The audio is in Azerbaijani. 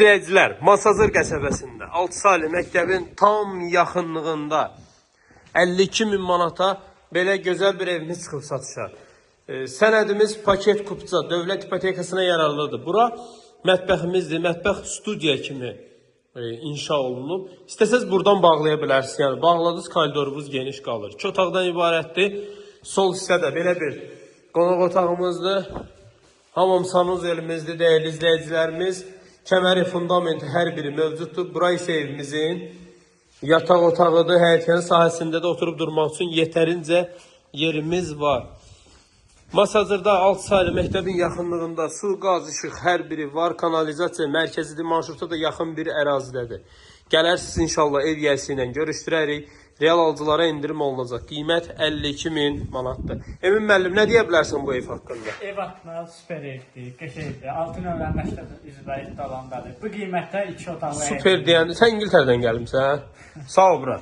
İzləyicilər, Masazır qəsəbəsində 6 saylı məktəbin tam yaxınlığında 52.000 manata belə gözəl bir evimiz çıxıb satışa. Sənədimiz paket kupça, dövlət ipotekasına yararlıdır. Bura mətbəximizdir, mətbəx studiya kimi inşa olunub. İstəsəz buradan bağlaya bilərsiniz. Yəni bağladınız, koridorumuz geniş qalır. 2 otaqdan ibarətdir. Sol hissədə belə bir qonaq otağımızdır. Hamam sanuzelimizdir, dəyərli izləyicilərimiz. Kəməri, fundamenti hər biri mövcuddur. Bura isə evimizin yataq otağıdır. Həyətənin sahəsində də oturub durmaq üçün yetərincə yerimiz var. Masazırda 6 saylı məktəbin yaxınlığında su, qaz, işıq hər biri var. Kanalizasiya mərkəzidir. Marşruta da yaxın bir ərazidədir. Gələrsiniz inşallah ev yiyəsi ilə görüşdürərik. Real alıcılara indirim olunacaq. Qiymət 52.000 manatdır. Emin müəllim, nə deyə bilərsən bu ev haqqında? Ev haqqında süper evdir, qəşəngdir. 6 nömrə məktəb üzrə alandadır. Bu qiymətdə 2 otaqlı ev. Super deyəndə sən İngiltərədən gəlmisən, hə? Sağ ol bura.